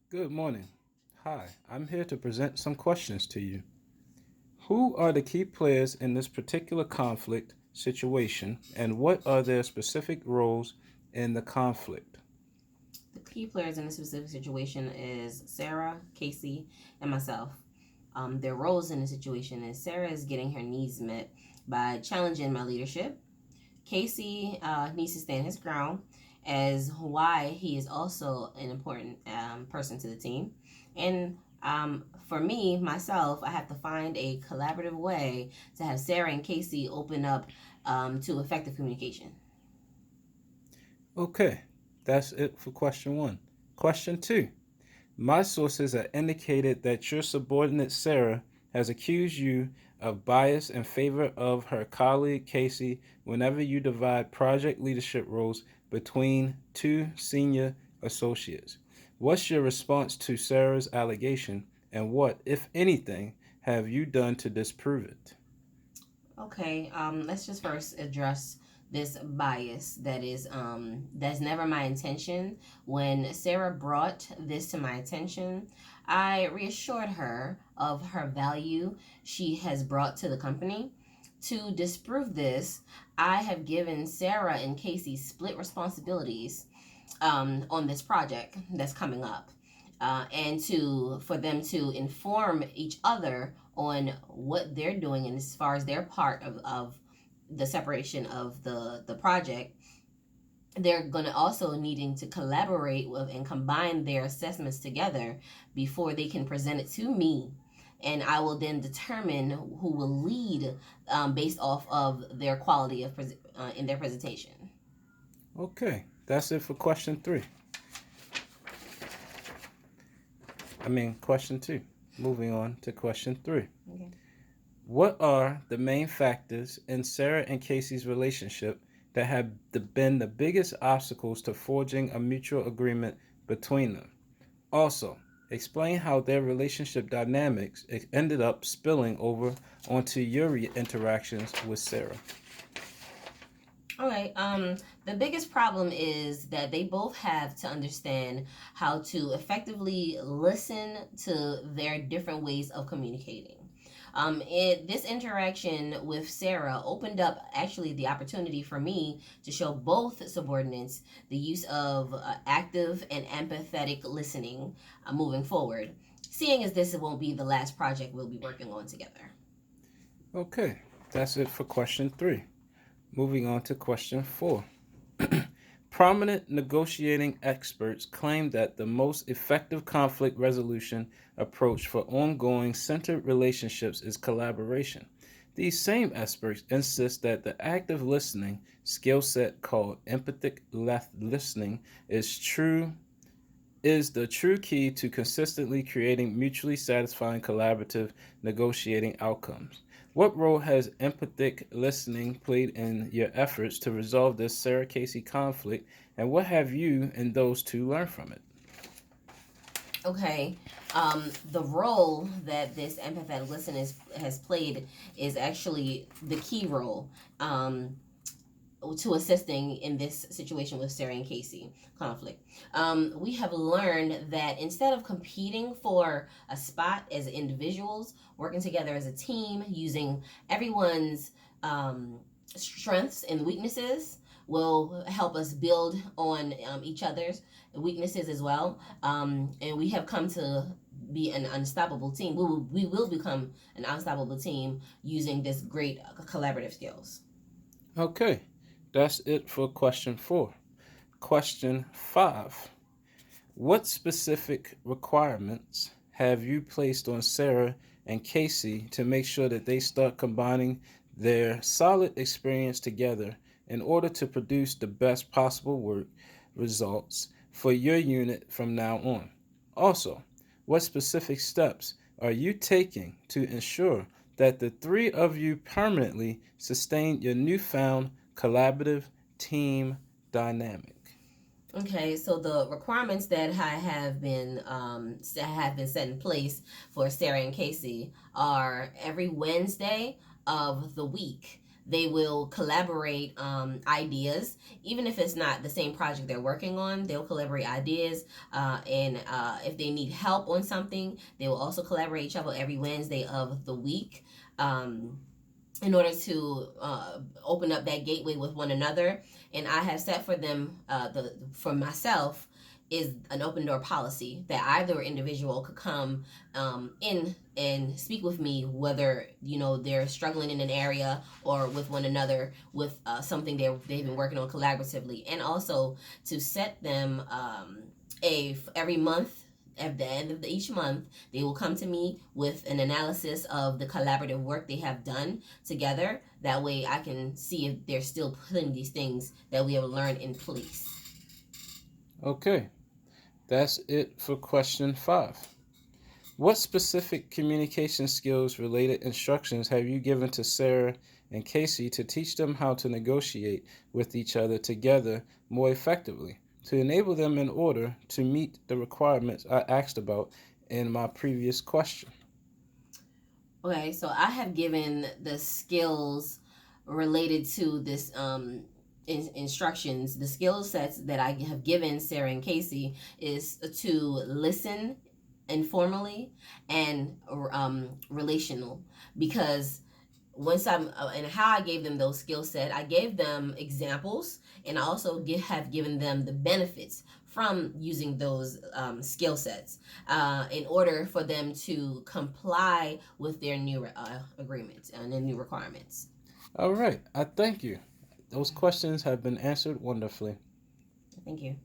Good morning. Hi, I'm here to present some questions to you. Who are the key players in this particular conflict situation, and what are their specific roles in the conflict? The key players in this specific situation is Sarah, Casey, and myself. Their roles in the situation is Sarah is getting her needs met by challenging my leadership. Casey needs to stand his ground as why he is also an important person to the team. And for me, myself, I have to find a collaborative way to have Sarah and Casey open up to effective communication. Okay, that's it for question one. Question two. My sources have indicated that your subordinate Sarah has accused you of bias in favor of her colleague Casey whenever you divide project leadership roles between two senior associates. What's your response to Sarah's allegation, and what, if anything, have you done to disprove it? Okay, let's just first address this bias that's never my intention. When Sarah brought this to my attention, I reassured her of her value she has brought to the company. To disprove this, I have given Sarah and Casey split responsibilities on this project that's coming up, and to for them to inform each other on what they're doing and as far as their part of the separation of the project. They're going to also needing to collaborate with and combine their assessments together before they can present it to me, and I will then determine who will lead based off of their quality of in their presentation. Okay, that's it for question three. Question two. Moving on to question three. Okay. What are the main factors in Sarah and Casey's relationship that have been the biggest obstacles to forging a mutual agreement between them? Also, explain how their relationship dynamics ended up spilling over onto your interactions with Sarah. All right. The biggest problem is that they both have to understand how to effectively listen to their different ways of communicating. This interaction with Sarah opened up actually the opportunity for me to show both subordinates the use of active and empathetic listening moving forward, seeing as this won't be the last project we'll be working on together. Okay, that's it for question three. Moving on to question four. Prominent negotiating experts claim that the most effective conflict resolution approach for ongoing centered relationships is collaboration. These same experts insist that the active listening skill set called empathic listening is the true key to consistently creating mutually satisfying collaborative negotiating outcomes. What role has empathic listening played in your efforts to resolve this Sarah Casey conflict, and what have you and those two learned from it? Okay, the role that this empathetic listening has played is actually the key role to assisting in this situation with Sarah and Casey conflict. We have learned that instead of competing for a spot as individuals, working together as a team, using everyone's strengths and weaknesses will help us build on each other's weaknesses as well. And we have come to be an unstoppable team. We will become an unstoppable team using this great collaborative skills. Okay, that's it for question four. Question five. What specific requirements have you placed on Sarah and Casey to make sure that they start combining their solid experience together in order to produce the best possible work results for your unit from now on? Also, what specific steps are you taking to ensure that the three of you permanently sustain your newfound collaborative team dynamic? Okay, so the requirements that I have been set in place for Sarah and Casey are every Wednesday of the week. They will collaborate ideas, even if it's not the same project they're working on. They'll collaborate ideas, and if they need help on something, they will also collaborate each other every Wednesday of the week. In order to open up that gateway with one another. And I have set for them, for myself, is an open door policy that either individual could come in and speak with me, whether they're struggling in an area or with one another with something they've been working on collaboratively, and also to set them every month. At the end of each month, they will come to me with an analysis of the collaborative work they have done together. That way I can see if they're still putting these things that we have learned in place. Okay, that's it for question 5. What specific communication skills related instructions have you given to Sarah and Casey to teach them how to negotiate with each other together more effectively, to enable them in order to meet the requirements I asked about in my previous question? Okay, so I have given the skills related to this instructions. The skill sets that I have given Sarah and Casey is to listen informally and relational, because once I'm and how I gave them those skill set, I gave them examples, and I also have given them the benefits from using those skill sets in order for them to comply with their new agreements and their new requirements. All right, I thank you. Those questions have been answered wonderfully. Thank you.